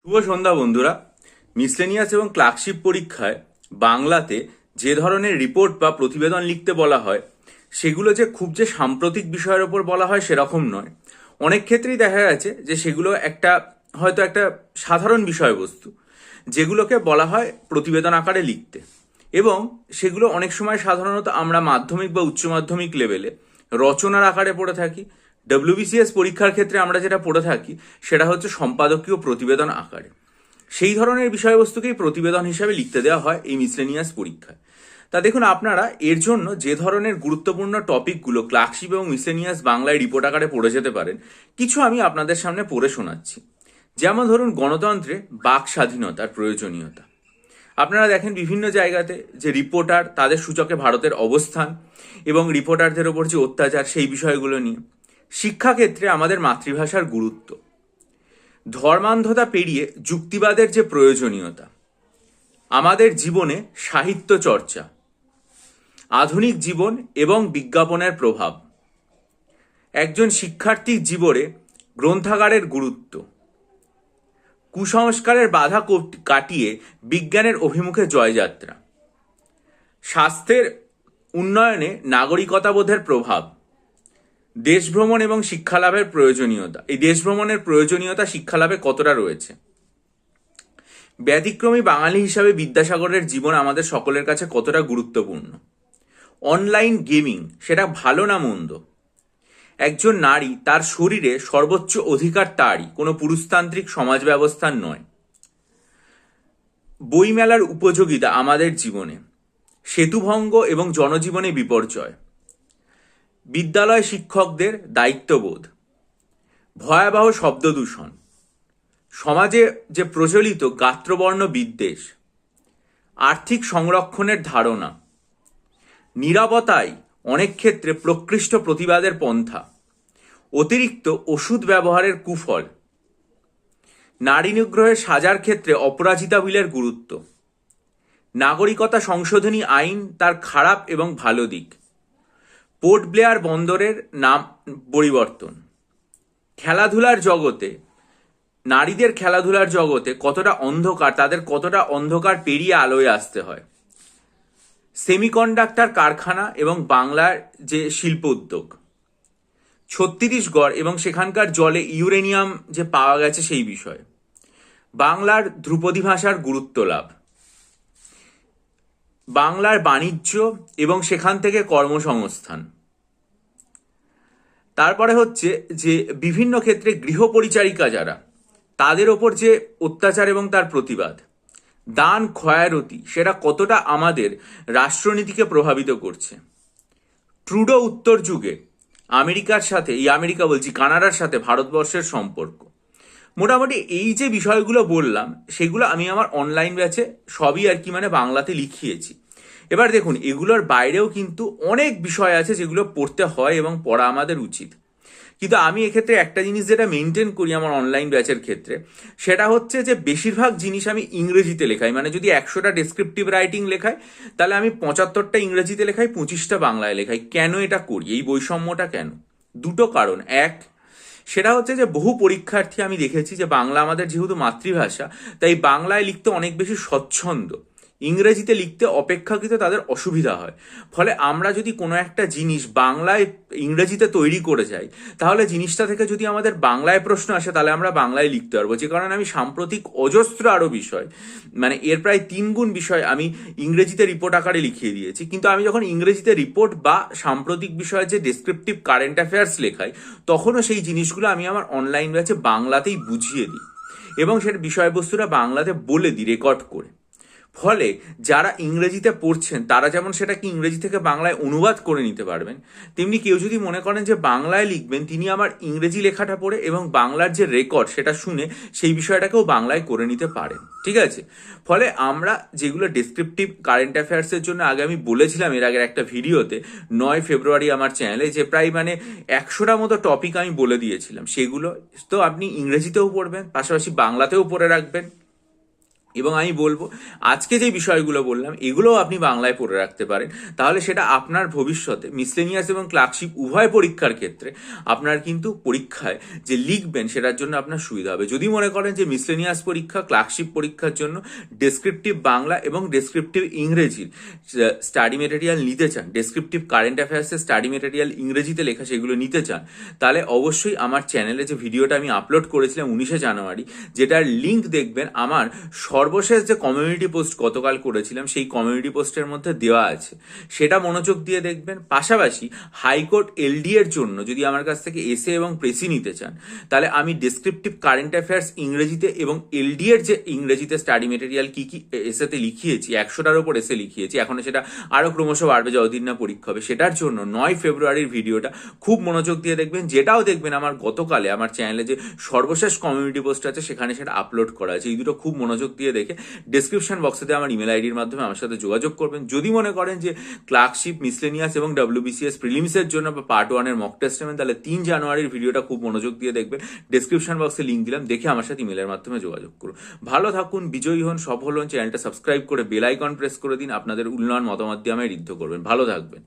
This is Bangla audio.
শুভ সন্ধ্যা বন্ধুরা। মিসলেনিয়াস এবং ক্লার্কশিপ পরীক্ষায় বাংলাতে যে ধরনের রিপোর্ট বা প্রতিবেদন লিখতে বলা হয় সেগুলো যে খুব যে সাম্প্রতিক বিষয়ের ওপর বলা হয় সেরকম নয়। অনেক ক্ষেত্রেই দেখা গেছে যে সেগুলো হয়তো একটা সাধারণ বিষয়বস্তু যেগুলোকে বলা হয় প্রতিবেদন আকারে লিখতে, এবং সেগুলো অনেক সময় সাধারণত আমরা মাধ্যমিক বা উচ্চ মাধ্যমিক লেভেলে রচনার আকারে পড়ে থাকি। ডব্লিউবিসিএস পরীক্ষার ক্ষেত্রে আমরা যেটা পড়ে থাকি সেটা হচ্ছে সম্পাদকীয় প্রতিবেদন আকারে। সেই ধরনের বিষয়বস্তুকেই প্রতিবেদন হিসাবে লিখতে দেওয়া হয় এই মিসলেনিয়াস পরীক্ষায়। তা দেখুন, আপনারা এর জন্য যে ধরনের গুরুত্বপূর্ণ টপিকগুলো ক্লার্কশিপ এবং মিসলেনিয়াস বাংলায় রিপোর্ট আকারে পড়ে যেতে পারেন, কিছু আমি আপনাদের সামনে পড়ে শোনাচ্ছি। যেমন ধরুন, গণতন্ত্রে বাক স্বাধীনতার প্রয়োজনীয়তা। আপনারা দেখেন বিভিন্ন জায়গাতে যে রিপোর্টার তাদের সূচকে ভারতের অবস্থান এবং রিপোর্টারদের ওপর যে অত্যাচার সেই বিষয়গুলো নিয়ে। শিক্ষাক্ষেত্রে আমাদের মাতৃভাষার গুরুত্ব, ধর্মান্ধতা পেরিয়ে যুক্তিবাদের যে প্রয়োজনীয়তা, আমাদের জীবনে সাহিত্য চর্চা, আধুনিক জীবন এবং বিজ্ঞাপনের প্রভাব, একজন শিক্ষার্থীর জীবনে গ্রন্থাগারের গুরুত্ব, কুসংস্কারের বাধা কাটিয়ে বিজ্ঞানের অভিমুখে জয়যাত্রা, স্বাস্থ্যের উন্নয়নে নাগরিকতাবোধের প্রভাব, দেশভ্রমণ এবং শিক্ষালাভের প্রয়োজনীয়তা। এই দেশভ্রমণের প্রয়োজনীয়তা শিক্ষালাভে কতটা রয়েছে। ব্যতিক্রমী বাঙালি হিসাবে বিদ্যাসাগরের জীবন আমাদের সকলের কাছে কতটা গুরুত্বপূর্ণ। অনলাইন গেমিং সেটা ভালো না মন্দ। একজন নারী তার শরীরে সর্বোচ্চ অধিকার তারই, কোনো পুরুষতান্ত্রিক সমাজ ব্যবস্থার নয়। বইমেলার উপযোগিতা আমাদের জীবনে, সেতুভঙ্গ এবং জনজীবনে বিপর্যয়, বিদ্যালয় শিক্ষকদের দায়িত্ববোধ, ভয়াবহ শব্দদূষণ, সমাজে যে প্রচলিত গাত্রবর্ণ বিদ্বেষ, আর্থিক সংরক্ষণের ধারণা, নীরবতায় অনেক ক্ষেত্রে প্রকৃষ্ট প্রতিবাদের পন্থা, অতিরিক্ত ওষুধ ব্যবহারের কুফল, নারী নিগ্রহের সাজার ক্ষেত্রে অপরাজিতা বিলের গুরুত্ব, নাগরিকতা সংশোধনী আইন তার খারাপ এবং ভালো দিক, পোর্ট ব্লেয়ার বন্দরের নাম পরিবর্তন, খেলাধুলার জগতে নারীদের খেলাধুলার জগতে কতটা অন্ধকার, তাদের কতটা অন্ধকার পেরিয়ে আলোয় আসতে হয়, সেমিকন্ডাক্টর কারখানা এবং বাংলার যে শিল্প উদ্যোগ, ছত্তিশগড় এবং সেখানকার জলে ইউরেনিয়াম যে পাওয়া গেছে সেই বিষয়ে, বাংলার ধ্রুপদী ভাষার গুরুত্ব লাভ, বাংলার বাণিজ্য এবং সেখান থেকে কর্মসংস্থান। তারপরে হচ্ছে যে বিভিন্ন ক্ষেত্রে গৃহপরিচারিকা যারা, তাদের ওপর যে অত্যাচার এবং তার প্রতিবাদ, দান খয়ারতি সেটা কতটা আমাদের রাষ্ট্রনীতিকে প্রভাবিত করছে। ট্রুডো উত্তর যুগে আমেরিকার সাথে, আমেরিকা বলছি, কানাডার সাথে ভারতবর্ষের সম্পর্ক। মোটামুটি এই যে বিষয়গুলো বললাম সেগুলো আমি আমার অনলাইন ব্যাচে সবই বাংলাতে লিখিয়েছি। এবার দেখুন, এগুলোর বাইরেও কিন্তু অনেক বিষয় আছে যেগুলো পড়তে হয় এবং পড়া আমাদের উচিত। কিন্তু আমি এক্ষেত্রে একটা জিনিস যেটা মেনটেন করি আমার অনলাইন ব্যাচের ক্ষেত্রে, সেটা হচ্ছে যে বেশিরভাগ জিনিস আমি ইংরেজিতে লেখাই। যদি 100টা ডেসক্রিপটিভ রাইটিং লেখাই, তাহলে আমি 75টা ইংরেজিতে লেখাই, 25টা বাংলায় লেখাই। কেন এটা করি, এই বৈষম্যটা কেন? দুটো কারণ। এক, সেটা হচ্ছে যে বহু পরীক্ষার্থী আমি দেখেছি যে বাংলা আমাদের যেহেতু মাতৃভাষা, তাই বাংলায় লিখতে অনেক বেশি স্বচ্ছন্দ, ইংরেজিতে লিখতে অপেক্ষাকৃত তাদের অসুবিধা হয়। ফলে আমরা যদি কোনো একটা জিনিস বাংলায় ইংরেজিতে তৈরি করে যাই, তাহলে জিনিসটা থেকে যদি আমাদের বাংলায় প্রশ্ন আসে তাহলে আমরা বাংলায় লিখতে পারবো। যে কারণে আমি সাম্প্রতিক অজস্র আরও বিষয়, এর প্রায় 3 গুণ বিষয় আমি ইংরেজিতে রিপোর্ট আকারে লিখিয়ে দিয়েছি। কিন্তু আমি যখন ইংরেজিতে রিপোর্ট বা সাম্প্রতিক বিষয়ে যে ডেসক্রিপটিভ কারেন্ট অ্যাফেয়ার্স লেখাই, তখনও সেই জিনিসগুলো আমি আমার অনলাইন ব্যাচে বাংলাতেই বুঝিয়ে দিই এবং সেটা বিষয়বস্তুটা বাংলাতে বলে দিই রেকর্ড করে। ফলে যারা ইংরেজিতে পড়ছেন তারা যেমন সেটাকে ইংরেজি থেকে বাংলায় অনুবাদ করে নিতে পারবেন, তেমনি কেউ যদি মনে করেন যে বাংলায় লিখবেন, তিনি আমার ইংরেজি লেখাটা পড়ে এবং বাংলার যে রেকর্ড সেটা শুনে সেই বিষয়টাকেও বাংলায় করে নিতে পারেন। ঠিক আছে? ফলে আমরা যেগুলো ডেসক্রিপটিভ কারেন্ট অ্যাফেয়ার্সের জন্য আগে আমি বলেছিলাম এর আগের একটা ভিডিওতে, 9 ফেব্রুয়ারি আমার চ্যানেলে, যে প্রায় 100টা মতো টপিক আমি বলে দিয়েছিলাম, সেগুলো তো আপনি ইংরেজিতেও পড়বেন, পাশাপাশি বাংলাতেও পড়ে রাখবেন। এবং আমি বলবো আজকে যে বিষয়গুলো বললাম এগুলোও আপনি বাংলায় পড়ে রাখতে পারেন, তাহলে সেটা আপনার ভবিষ্যতে মিসলেনিয়াস এবং ক্লার্কশিপ উভয় পরীক্ষার ক্ষেত্রে আপনার কিন্তু পরীক্ষায় যে লিখবেন সেটার জন্য আপনার সুবিধা হবে। যদি মনে করেন যে মিসলেনিয়াস পরীক্ষা ক্লার্কশিপ পরীক্ষার জন্য ডেসক্রিপটিভ বাংলা এবং ডেসক্রিপটিভ ইংরেজির স্টাডি মেটেরিয়াল নিতে চান, ডেসক্রিপটিভ কারেন্ট অ্যাফেয়ার্সের স্টাডি মেটেরিয়াল ইংরেজিতে লেখা সেগুলো নিতে চান, তাহলে অবশ্যই আমার চ্যানেলে যে ভিডিওটা আমি আপলোড করেছিলাম 19শে জানুয়ারি, যেটার লিঙ্ক দেখবেন আমার সর্বশেষ যে কমিউনিটি পোস্ট গতকাল করেছিলাম সেই কমিউনিটি পোস্টের মধ্যে দেওয়া আছে, সেটা মনোযোগ দিয়ে দেখবেন। পাশাপাশি হাইকোর্ট এলডি এর জন্য যদি আমার কাছ থেকে এসে এবং প্রেসি নিতে চান, তাহলে আমি ডেসক্রিপটিভ কারেন্ট অ্যাফেয়ার্স ইংরেজিতে এবং এলডি এর যে ইংরেজিতে স্টাডি মেটেরিয়াল কি কি এসেতে লিখিয়েছি, 100টার ওপর এসে লিখিয়েছি, এখন সেটা আরো ক্রমশ বাড়বে যতদিন না পরীক্ষা হবে, সেটার জন্য 9 ফেব্রুয়ারির ভিডিওটা খুব মনোযোগ দিয়ে দেখবেন। যেটাও দেখবেন আমার গতকালে আমার চ্যানেলে যে সর্বশেষ কমিউনিটি পোস্ট আছে সেখানে সেটা আপলোড করা আছে। এই দুটো খুব মনোযোগ দিয়ে দেখে ডেসক্রিপশন বক্সেতে আমার ইমেল আইডির মাধ্যমে আমার সাথে যোগাযোগ করবেন। যদি মনে করেন যে ক্লার্কশিপ, মিসলেনিয়াস এবং ডব্লিউবিসিএস প্রিলিমসের জন্য বা পার্ট 1-এর মক টেস্ট নেবেন, তাহলে 3 জানুয়ারির ভিডিওটা খুব মনোযোগ দিয়ে দেখবেন। ডেসক্রিপশন বক্সে লিঙ্ক দিলাম, দেখে আমার সাথে ইমেলের মাধ্যমে যোগাযোগ করুন। ভালো থাকুন, বিজয়ী হন, সফল হন। চ্যানেলটা সাবস্ক্রাইব করে বেল আইকন প্রেস করে দিন। আপনাদের মূল্যবান মতামত দিয়ে আমায় ঋদ্ধ করবেন। ভালো থাকবেন।